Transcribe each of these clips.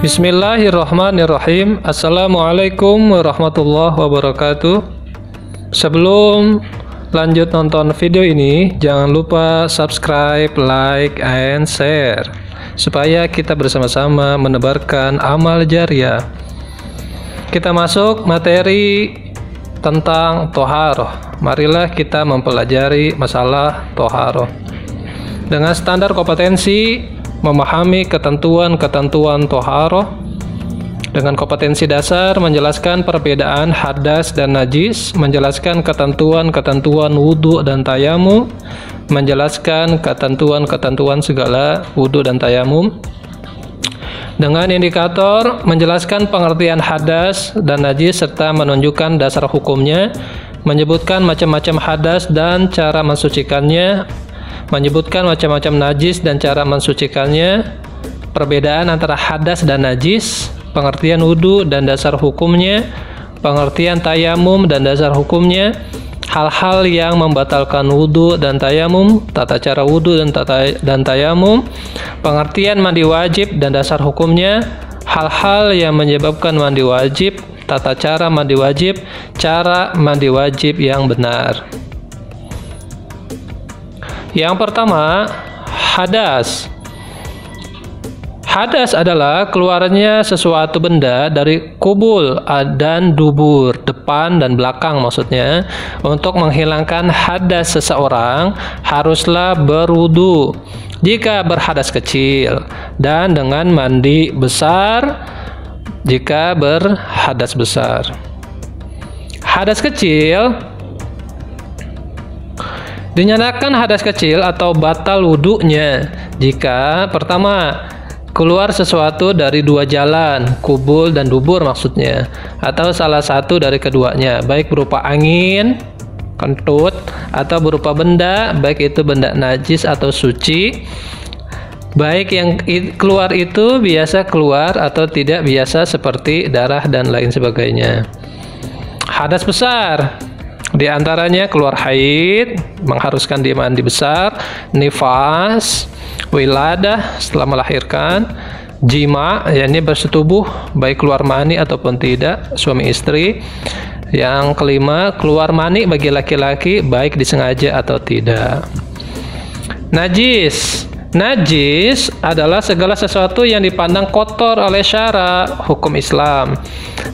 Bismillahirrahmanirrahim. Assalamualaikum warahmatullahi wabarakatuh. Sebelum lanjut nonton video ini, jangan lupa subscribe, like, and share supaya kita bersama-sama menebarkan amal jariah. Kita masuk materi tentang toharoh. Marilah kita mempelajari masalah toharoh dengan standar kompetensi memahami ketentuan-ketentuan toharoh, dengan kompetensi dasar menjelaskan perbedaan hadas dan najis, menjelaskan ketentuan-ketentuan wudhu dan tayamum, menjelaskan ketentuan-ketentuan segala wudhu dan tayamum, dengan indikator menjelaskan pengertian hadas dan najis serta menunjukkan dasar hukumnya, menyebutkan macam-macam hadas dan cara mensucikannya, menyebutkan macam-macam najis dan cara mensucikannya, perbedaan antara hadas dan najis, pengertian wudhu dan dasar hukumnya, pengertian tayamum dan dasar hukumnya, hal-hal yang membatalkan wudhu dan tayamum, tata cara wudhu dan tayamum, pengertian mandi wajib dan dasar hukumnya, hal-hal yang menyebabkan mandi wajib, tata cara mandi wajib, cara mandi wajib yang benar. Yang pertama, hadas. Hadas adalah keluarnya sesuatu benda dari kubul dan dubur, depan dan belakang maksudnya. Untuk menghilangkan hadas seseorang haruslah berwudu jika berhadas kecil dan dengan mandi besar jika berhadas besar. Hadas kecil dinyatakan hadas kecil atau batal wudunya jika pertama, keluar sesuatu dari dua jalan, kubul dan dubur maksudnya, atau salah satu dari keduanya, baik berupa angin, kentut, atau berupa benda, baik itu benda najis atau suci, baik yang keluar itu biasa keluar atau tidak biasa seperti darah dan lain sebagainya. Hadas besar di antaranya keluar haid, mengharuskan dia mandi besar, nifas, wiladah setelah melahirkan, jima, yakni bersetubuh baik keluar mani ataupun tidak, suami istri. Yang kelima, keluar mani bagi laki-laki baik disengaja atau tidak. Najis. Najis adalah segala sesuatu yang dipandang kotor oleh syara hukum Islam.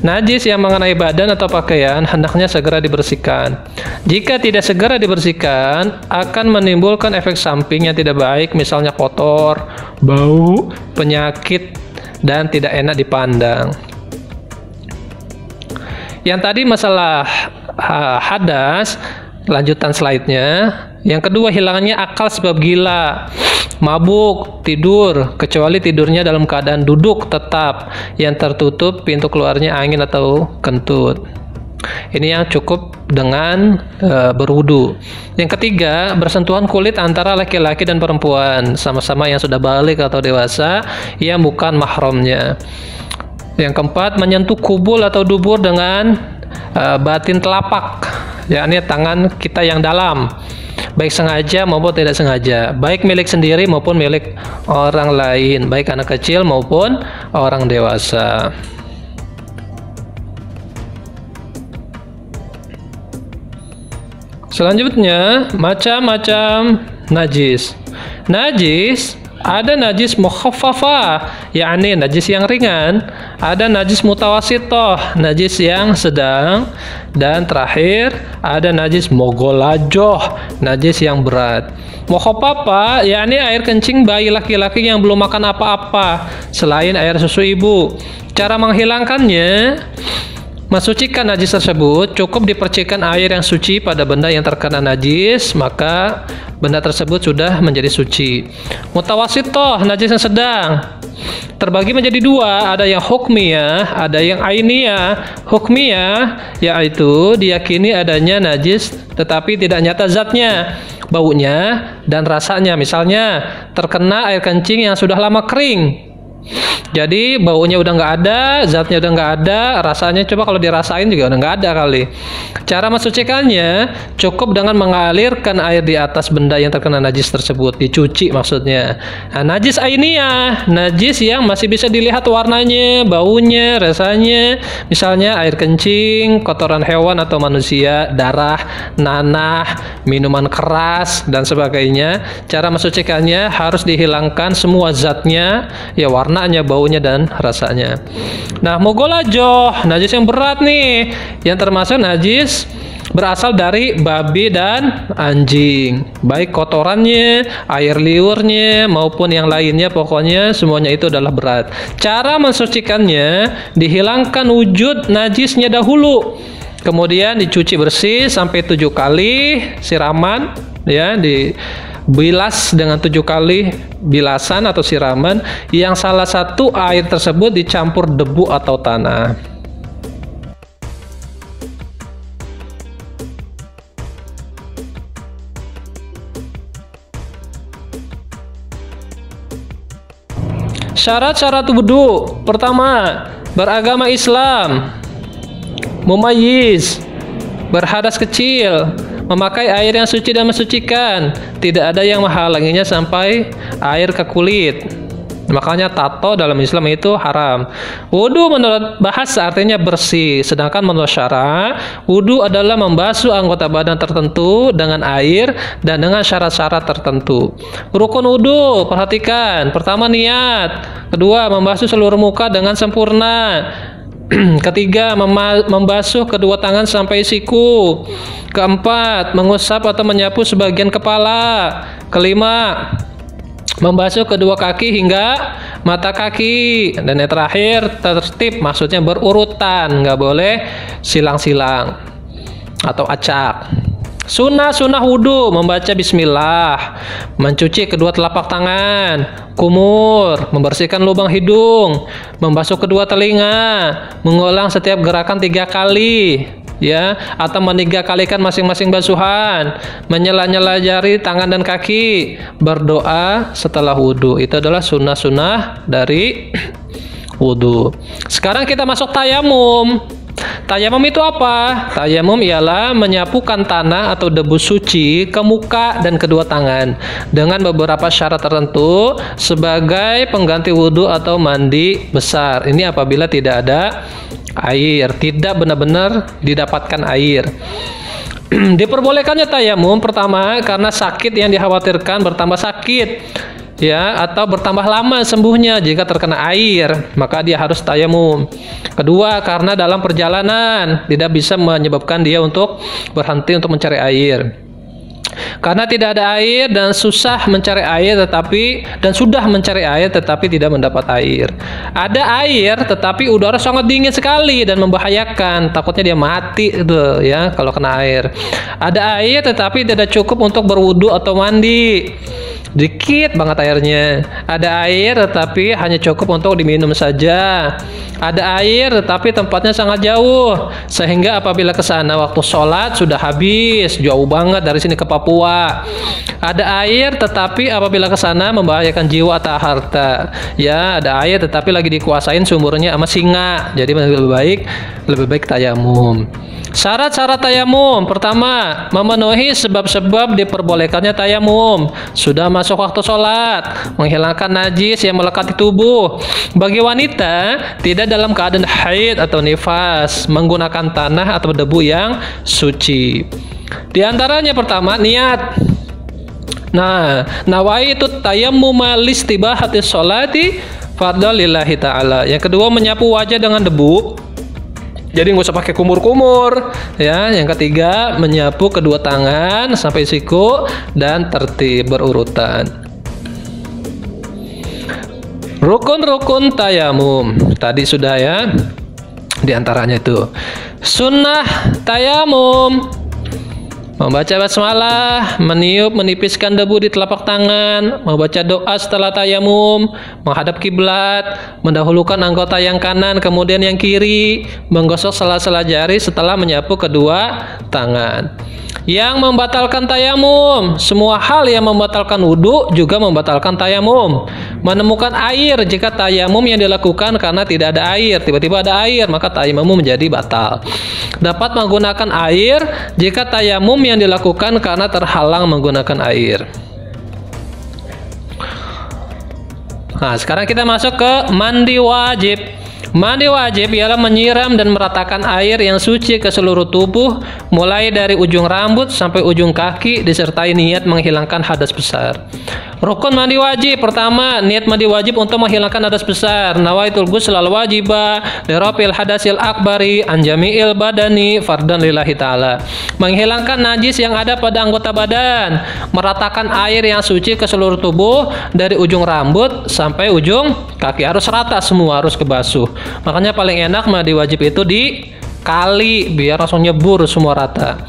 Najis yang mengenai badan atau pakaian hendaknya segera dibersihkan. Jika tidak segera dibersihkan, akan menimbulkan efek samping yang tidak baik, misalnya kotor, bau, penyakit, dan tidak enak dipandang. Yang tadi masalah hadas, lanjutan slide-nya. Yang kedua, hilangnya akal sebab gila, mabuk, tidur, kecuali tidurnya dalam keadaan duduk tetap yang tertutup pintu keluarnya angin atau kentut. Ini yang cukup dengan berwudu. Yang ketiga, bersentuhan kulit antara laki-laki dan perempuan, sama-sama yang sudah balik atau dewasa, yang bukan mahramnya. Yang keempat, menyentuh kubul atau dubur dengan batin telapak, yakni tangan kita yang dalam, baik sengaja maupun tidak sengaja, baik milik sendiri maupun milik orang lain, baik anak kecil maupun orang dewasa. Selanjutnya, macam-macam najis. Najis, ada najis mukhaffafah, yakni najis yang ringan, ada najis mutawasitoh, najis yang sedang, dan terakhir ada najis mogolajoh, najis yang berat. Mukhaffafah yakni air kencing bayi laki-laki yang belum makan apa-apa selain air susu ibu. Cara menghilangkannya, mensucikan najis tersebut, cukup dipercikan air yang suci pada benda yang terkena najis, maka benda tersebut sudah menjadi suci. Mutawasitoh, najis yang sedang, terbagi menjadi dua, ada yang hukmiyah, ada yang ainiyah. Hukmiyah yaitu diyakini adanya najis tetapi tidak nyata zatnya, baunya dan rasanya. Misalnya terkena air kencing yang sudah lama kering, Jadi baunya udah nggak ada, zatnya udah nggak ada, rasanya coba kalau dirasain juga udah nggak ada kali. Cara mensucikannya cukup dengan mengalirkan air di atas benda yang terkena najis tersebut, dicuci maksudnya. Nah, najis ainiyah, najis yang masih bisa dilihat warnanya, baunya, rasanya, misalnya air kencing, kotoran hewan atau manusia, darah, nanah, minuman keras dan sebagainya. Cara mensucikannya harus dihilangkan semua zatnya, ya warnanya, baunya dan rasanya. Nah, mugolajoh, najis yang berat nih, yang termasuk najis berasal dari babi dan anjing, baik kotorannya, air liurnya maupun yang lainnya, pokoknya semuanya itu adalah berat. Cara mensucikannya, dihilangkan wujud najisnya dahulu, kemudian dicuci bersih sampai 7 kali siraman, ya, dibilas dengan 7 kali bilasan atau siraman, yang salah satu air tersebut dicampur debu atau tanah. Syarat-syarat wudu. Pertama, beragama Islam, mumayyiz, berhadas kecil, memakai air yang suci dan mensucikan, tidak ada yang menghalanginya sampai air ke kulit. Makanya tato dalam Islam itu haram. Wudu menurut bahasa artinya bersih, sedangkan menurut syara, wudu adalah membasuh anggota badan tertentu dengan air dan dengan syarat-syarat tertentu. Rukun wudu, perhatikan. Pertama, niat. Kedua, membasuh seluruh muka dengan sempurna. Ketiga, membasuh kedua tangan sampai siku. Keempat, mengusap atau menyapu sebagian kepala. Kelima, membasuh kedua kaki hingga mata kaki. Dan yang terakhir, tertib, maksudnya berurutan, nggak boleh silang-silang atau acak. Sunnah wudu, membaca bismillah, mencuci kedua telapak tangan, kumur, membersihkan lubang hidung, membasuh kedua telinga, mengulang setiap gerakan 3 kali, ya, atau men-3-kalikan masing-masing basuhan, menyela-nyela jari tangan dan kaki, berdoa setelah wudu. Itu adalah sunnah-sunnah dari wudu. Sekarang kita masuk tayamum. Tayamum itu apa? Tayamum ialah menyapukan tanah atau debu suci ke muka dan kedua tangan dengan beberapa syarat tertentu sebagai pengganti wudu atau mandi besar. Ini apabila tidak ada air, tidak benar-benar didapatkan air. Diperbolehkannya tayamum pertama karena sakit yang dikhawatirkan bertambah sakit, ya, atau bertambah lama sembuhnya jika terkena air, maka dia harus tayamum. Kedua, karena dalam perjalanan tidak bisa menyebabkan dia untuk berhenti untuk mencari air. Karena tidak ada air dan susah mencari air dan sudah mencari air tetapi tidak mendapat air. Ada air tetapi udara sangat dingin sekali dan membahayakan, takutnya dia mati itu, ya, kalau kena air. Ada air tetapi tidak cukup untuk berwudu atau mandi, dikit banget airnya. Ada air tetapi hanya cukup untuk diminum saja. Ada air tetapi tempatnya sangat jauh sehingga apabila ke sana waktu sholat sudah habis, jauh banget dari sini ke Papua. Ada air tetapi apabila ke sana membahayakan jiwa atau harta. Ya, ada air tetapi lagi dikuasain sumbernya sama singa. Jadi lebih baik tayamum. Syarat-syarat tayamum. Pertama, memenuhi sebab-sebab diperbolehkannya tayamum. Sudah masuk waktu sholat, menghilangkan najis yang melekat di tubuh. Bagi wanita, tidak dalam keadaan haid atau nifas, menggunakan tanah atau debu yang suci. Di antaranya pertama, niat. Nah, nawaitu tayammum listibahati sholati fardhu lillahi ta'ala. Yang kedua, menyapu wajah dengan debu. Jadi nggak usah pakai kumur-kumur, ya. Yang ketiga, menyapu kedua tangan sampai siku dan tertib berurutan. Rukun-rukun tayamum tadi sudah, ya. Di antaranya itu sunnah tayamum: membaca basmalah, menipiskan debu di telapak tangan, membaca doa setelah tayamum, menghadap kiblat, mendahulukan anggota yang kanan kemudian yang kiri, menggosok sela-sela jari setelah menyapu kedua tangan. Yang membatalkan tayamum, semua hal yang membatalkan wudu juga membatalkan tayamum. Menemukan air jika tayamum yang dilakukan karena tidak ada air, tiba-tiba ada air, maka tayamum menjadi batal. Dapat menggunakan air jika tayamum yang dilakukan karena terhalang menggunakan air. Nah, sekarang kita masuk ke mandi wajib. Mandi wajib ialah menyiram dan meratakan air yang suci ke seluruh tubuh, mulai dari ujung rambut sampai ujung kaki, disertai niat menghilangkan hadas besar. Rukun mandi wajib. Pertama, niat mandi wajib untuk menghilangkan hadas besar. Nawaitul ghuslal wajibah lirafil hadasil akbari an jami'il badani fardan lillahi ta'ala. Menghilangkan najis yang ada pada anggota badan, meratakan air yang suci ke seluruh tubuh dari ujung rambut sampai ujung kaki. Harus rata semua, harus kebasuh. Makanya paling enak mandi wajib itu di kali biar langsung nyebur semua rata.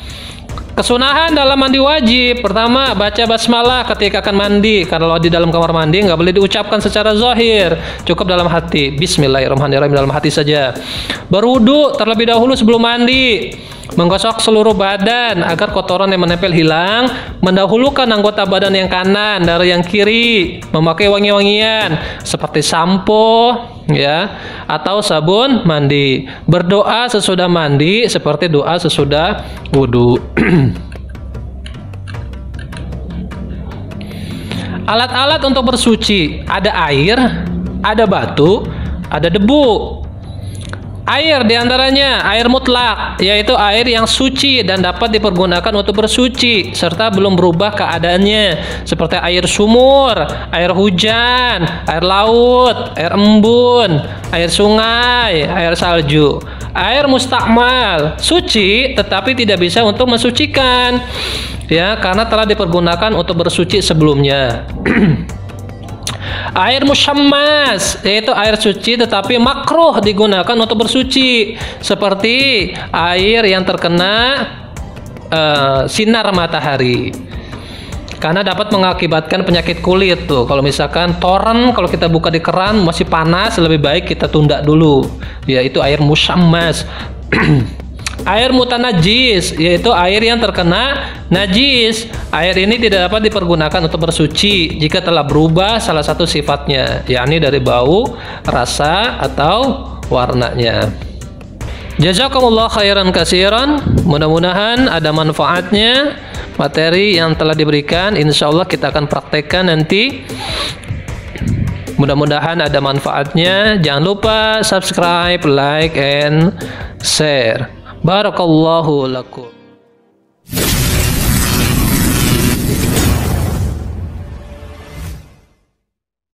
Kesunahan dalam mandi wajib. Pertama, baca basmalah ketika akan mandi. Kalau di dalam kamar mandi nggak boleh diucapkan secara zahir, cukup dalam hati. Bismillahirrahmanirrahim, dalam hati saja. Berwudu terlebih dahulu sebelum mandi. Menggosok seluruh badan agar kotoran yang menempel hilang. Mendahulukan anggota badan yang kanan dari yang kiri. Memakai wangi-wangian seperti sampo, ya, atau sabun mandi. Berdoa sesudah mandi seperti doa sesudah wudu. Alat-alat untuk bersuci, ada air, ada batu, ada debu. Air diantaranya air mutlak, yaitu air yang suci dan dapat dipergunakan untuk bersuci serta belum berubah keadaannya, seperti air sumur, air hujan, air laut, air embun, air sungai, air salju. Air mustakmal, suci tetapi tidak bisa untuk mensucikan, ya, karena telah dipergunakan untuk bersuci sebelumnya. Air musyammas, yaitu air suci tetapi makruh digunakan untuk bersuci, seperti air yang terkena sinar matahari, karena dapat mengakibatkan penyakit kulit tuh. Kalau misalkan toren, kalau kita buka di keran masih panas, lebih baik kita tunda dulu, yaitu air musyammas. Air mutanajis, yaitu air yang terkena najis. Air ini tidak dapat dipergunakan untuk bersuci jika telah berubah salah satu sifatnya, yakni dari bau, rasa, atau warnanya. Jazakumullah khairan katsiran. Mudah-mudahan ada manfaatnya materi yang telah diberikan. Insya Allah kita akan praktekkan nanti. Mudah-mudahan ada manfaatnya. Jangan lupa subscribe, like, and share. Barakallahu lakum.